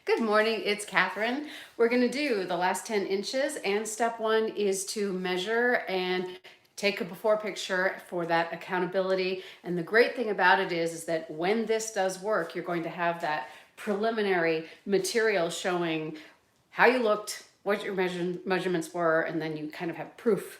Good morning, it's Catherine. We're going to do the last 10 inches, and step one is to measure and take a before picture for that accountability. And the great thing about it is that when this does work, you're going to have that preliminary material showing how you looked, what your measurements were, and then you kind of have proof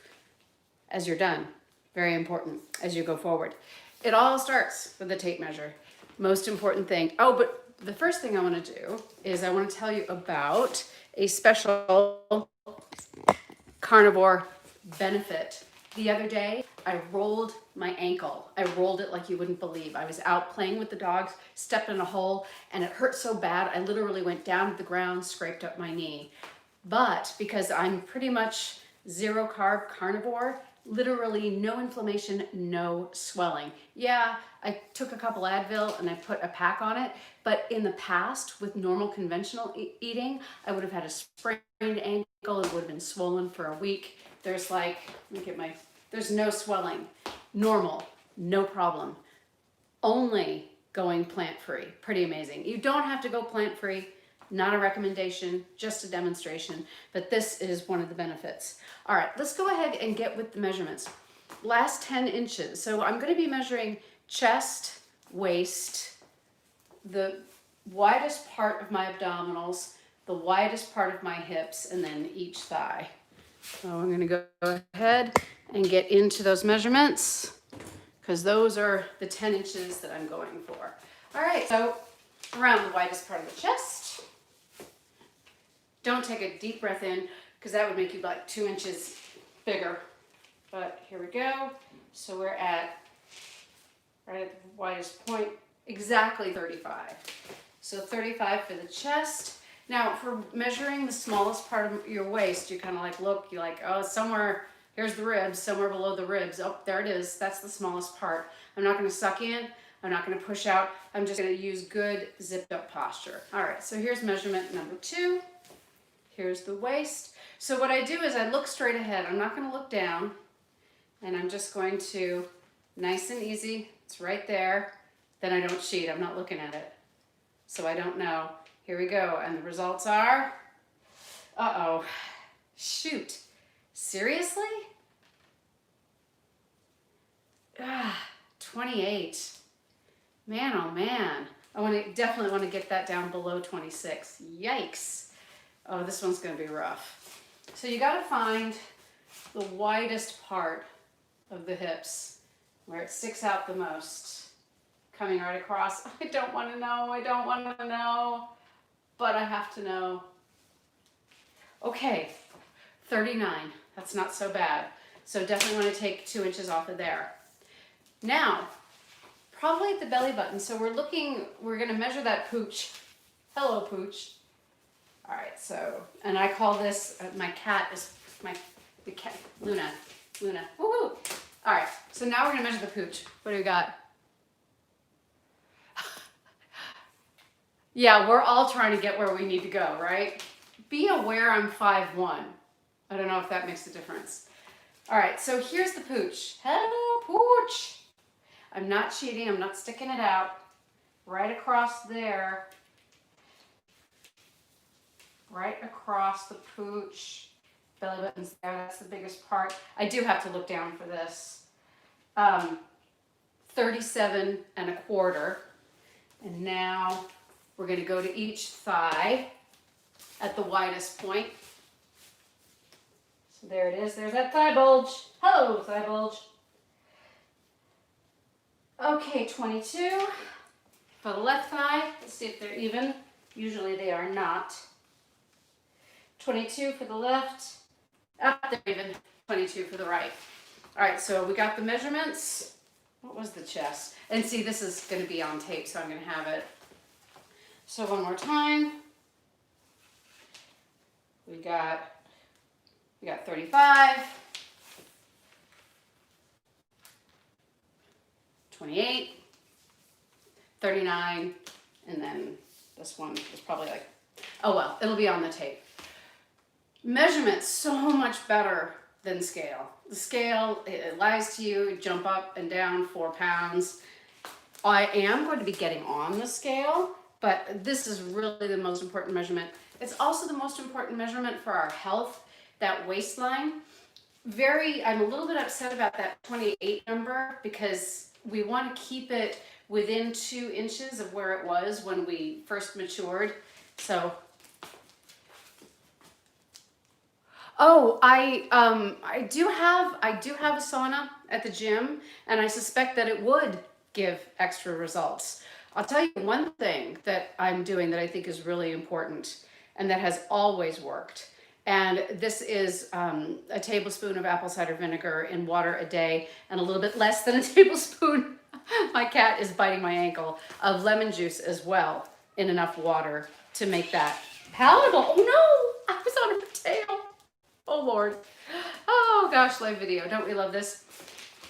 as you're done. Very important as you go forward. It all starts with the tape measure. Most important thing. Oh, but the first thing I want to do is I want to tell you about a special carnivore benefit. The other day, I rolled my ankle. I rolled it like you wouldn't believe. I was out playing with the dogs, stepped in a hole, and it hurt so bad, I literally went down to the ground, scraped up my knee. But because I'm pretty much zero carb carnivore, literally no inflammation, no swelling. Yeah, I took a couple Advil and I put a pack on it, but in the past with normal conventional eating, I would have had a sprained ankle, it would have been swollen for a week. There's there's no swelling, normal, no problem. Only going plant-free, pretty amazing. You don't have to go plant-free. Not a recommendation, just a demonstration, but this is one of the benefits. All right, let's go ahead and get with the measurements. Last 10 inches. So I'm going to be measuring chest, waist, the widest part of my abdominals, the widest part of my hips, and then each thigh. So I'm going to go ahead and get into those measurements because those are the 10 inches that I'm going for. All right, so around the widest part of the chest. Don't take a deep breath in because that would make you like 2 inches bigger. But here we go. So we're right at the widest point, exactly 35. So 35 for the chest. Now for measuring the smallest part of your waist, you kind of like look, you're like, oh, somewhere, here's the ribs, somewhere below the ribs. Oh, there it is. That's the smallest part. I'm not going to suck in. I'm not going to push out. I'm just going to use good zipped up posture. All right, so here's measurement number 2. Here's the waist. So what I do is I look straight ahead. I'm not going to look down, and I'm just going to, nice and easy, it's right there. Then I don't cheat. I'm not looking at it. So I don't know. Here we go. And the results are, uh-oh, shoot. Seriously? 28. Man, oh man. Definitely want to get that down below 26. Yikes. Oh, this one's going to be rough. So you got to find the widest part of the hips where it sticks out the most. Coming right across. I don't want to know. I don't want to know. But I have to know. Okay, 39. That's not so bad. So definitely want to take 2 inches off of there. Now, probably at the belly button. So we're going to measure that pooch. Hello, pooch. All right, so, and I call this, my cat is, the cat, Luna, woohoo. All right, so now we're gonna measure the pooch. What do we got? Yeah, we're all trying to get where we need to go, right? Be aware I'm 5'1". I don't know if that makes a difference. All right, so here's the pooch. Hello, pooch. I'm not cheating, I'm not sticking it out. Right across there. Right across the pooch, belly button's there, that's the biggest part. I do have to look down for this. 37 and a quarter. And now we're going to go to each thigh at the widest point. So there it is, there's that thigh bulge. Hello, thigh bulge. Okay, 22 for the left thigh. Let's see if they're even. Usually they are not. 22 for the left, up there even, 22 for the right. All right, so we got the measurements. What was the chest? And see, this is going to be on tape, so I'm going to have it. So one more time. We got 35, 28, 39, and then this one is probably like, oh well, it'll be on the tape. Measurement so much better than scale. The scale, it lies to you, jump up and down 4 pounds. I am going to be getting on the scale but this is really the most important measurement. It's also the most important measurement for our health, that waistline. I'm a little bit upset about that 28 number because we want to keep it within 2 inches of where it was when we first matured. So, oh, I do have a sauna at the gym, and I suspect that it would give extra results. I'll tell you one thing that I'm doing that I think is really important and that has always worked. And this is a tablespoon of apple cider vinegar in water a day, and a little bit less than a tablespoon. My cat is biting my ankle, of lemon juice as well in enough water to make that palatable. Oh no, I was on her tail. Oh Lord. Oh gosh, live video. Don't we love this?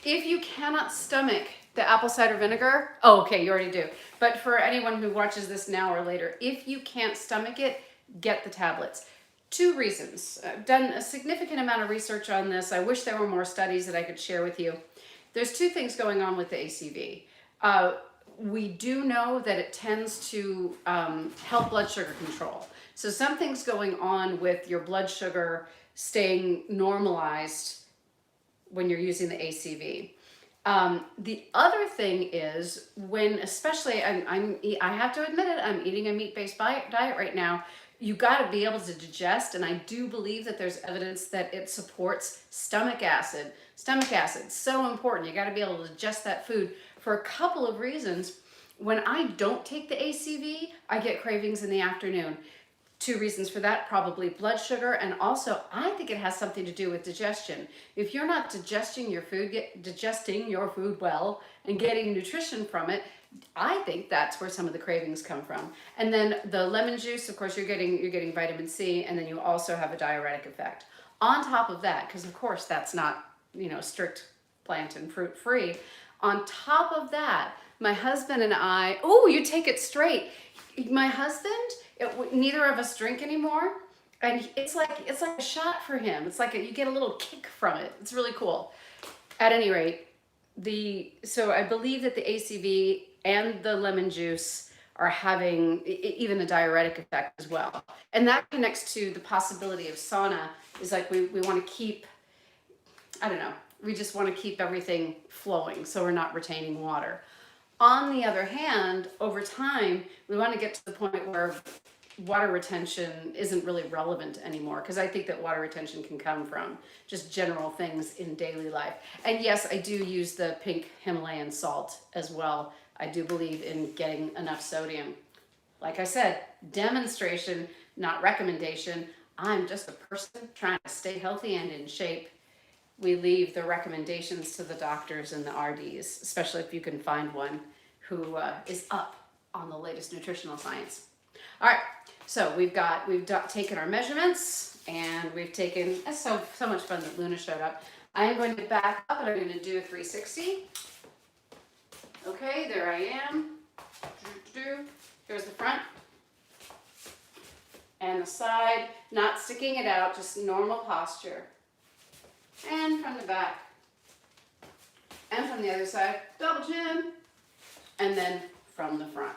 If you cannot stomach the apple cider vinegar, oh, okay, you already do. But for anyone who watches this now or later, if you can't stomach it, get the tablets. 2 reasons. I've done a significant amount of research on this. I wish there were more studies that I could share with you. There's 2 things going on with the ACV. We do know that it tends to help blood sugar control. So something's going on with your blood sugar staying normalized when you're using the ACV. The other thing is when, especially, I have to admit it, I'm eating a meat-based diet right now. You got to be able to digest, and I do believe that there's evidence that it supports stomach acid. Stomach acid, so important. You got to be able to digest that food for a couple of reasons. When I don't take the ACV, I get cravings in the afternoon. 2 reasons for that, probably blood sugar, and also I think it has something to do with digestion. If you're not digesting your food well and getting nutrition from it, I think that's where some of the cravings come from. And then the lemon juice, of course, you're getting vitamin C, and then you also have a diuretic effect. On top of that, because of course that's not, strict plant and fruit free. On top of that, my husband and I, oh, you take it straight. My husband, neither of us drink anymore, and it's like a shot for him. It's like you get a little kick from it. It's really cool. At any rate, so I believe that the ACV and the lemon juice are having even a diuretic effect as well, and that connects to the possibility of sauna. Is like we want to keep, I don't know, we just want to keep everything flowing so we're not retaining water. On the other hand, over time, we want to get to the point where water retention isn't really relevant anymore, because I think that water retention can come from just general things in daily life. And yes, I do use the pink Himalayan salt as well. I do believe in getting enough sodium. Like I said, demonstration, not recommendation. I'm just a person trying to stay healthy and in shape. We leave the recommendations to the doctors and the RDs, especially if you can find one who is up on the latest nutritional science. All right, so we've taken our measurements, and we've taken, it's so much fun that Luna showed up. I am going to back up, and I'm going to do a 360. Okay, there I am. Here's the front and the side, not sticking it out, just normal posture. And from the back, and from the other side, double chin, and then from the front.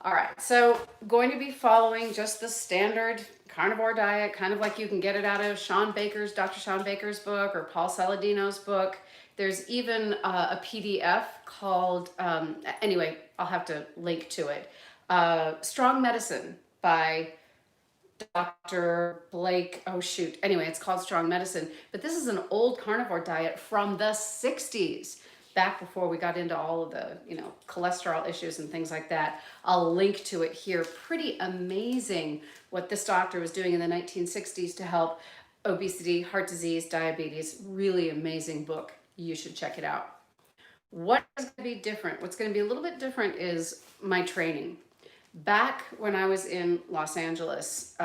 All right, so going to be following just the standard carnivore diet, kind of like you can get it out of Dr. Sean Baker's book or Paul Saladino's book. There's even a PDF called, anyway, I'll have to link to it, Strong Medicine by Dr. Blake, oh shoot. Anyway, it's called Strong Medicine, but this is an old carnivore diet from the 60s, back before we got into all of the, cholesterol issues and things like that. I'll link to it here. Pretty amazing what this doctor was doing in the 1960s to help obesity, heart disease, diabetes. Really amazing book. You should check it out. What is going to be different? What's going to be a little bit different is my training. Back when I was in Los Angeles,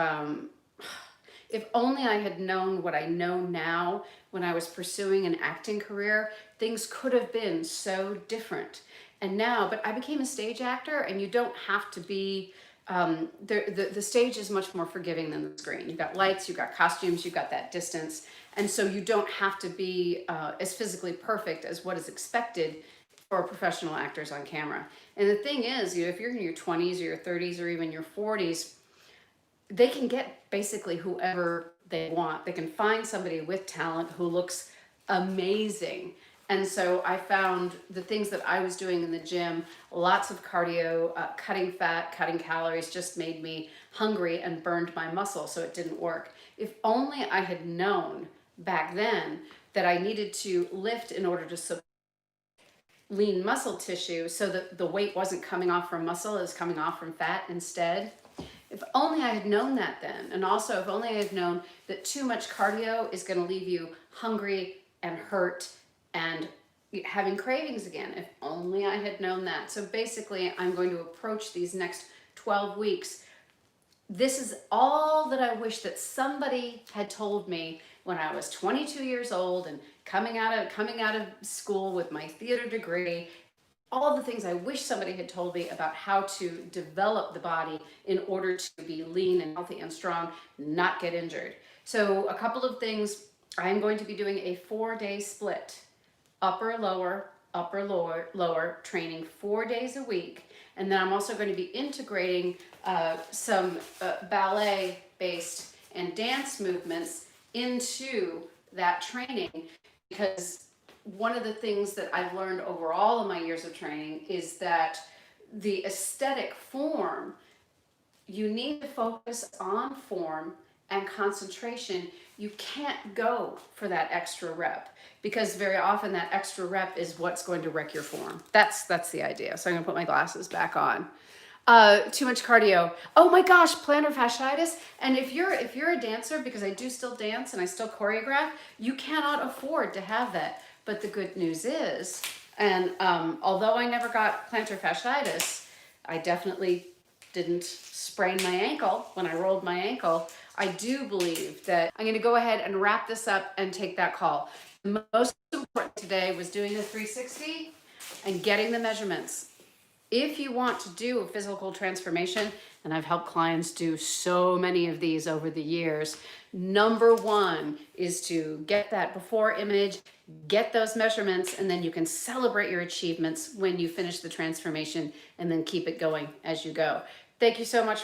if only I had known what I know now when I was pursuing an acting career, things could have been so different. And now, but I became a stage actor, and you don't have to be, the stage is much more forgiving than the screen. You've got lights, you've got costumes, you've got that distance. And so you don't have to be as physically perfect as what is expected for professional actors on camera. And the thing is, if you're in your 20s or your 30s or even your 40s, they can get basically whoever they want. They can find somebody with talent who looks amazing. And so I found the things that I was doing in the gym, lots of cardio, cutting fat, cutting calories, just made me hungry and burned my muscle, so it didn't work. If only I had known back then that I needed to lift in order to support lean muscle tissue so that the weight wasn't coming off from muscle, it was coming off from fat instead. If only I had known that then. And also, if only I had known that too much cardio is going to leave you hungry and hurt and having cravings again. If only I had known that. So basically, I'm going to approach these next 12 weeks. This is all that I wish that somebody had told me when I was 22 years old and coming out of school with my theater degree. All the things I wish somebody had told me about how to develop the body in order to be lean and healthy and strong, not get injured. So a couple of things, I'm going to be doing a 4-day split, upper, lower training 4 days a week. And then I'm also going to be integrating some ballet-based and dance movements into that training, because one of the things that I've learned over all of my years of training is that the aesthetic form, you need to focus on form and concentration. You can't go for that extra rep, because very often that extra rep is what's going to wreck your form. That's the idea. So I'm gonna put my glasses back on. Too much cardio. Oh my gosh, plantar fasciitis. And if you're a dancer, because I do still dance and I still choreograph, you cannot afford to have that. But the good news is, and although I never got plantar fasciitis, I definitely didn't sprain my ankle when I rolled my ankle. I do believe that I'm going to go ahead and wrap this up and take that call. The most important today was doing the 360 and getting the measurements. If you want to do a physical transformation, and I've helped clients do so many of these over the years, number one is to get that before image, get those measurements, and then you can celebrate your achievements when you finish the transformation and then keep it going as you go. Thank you so much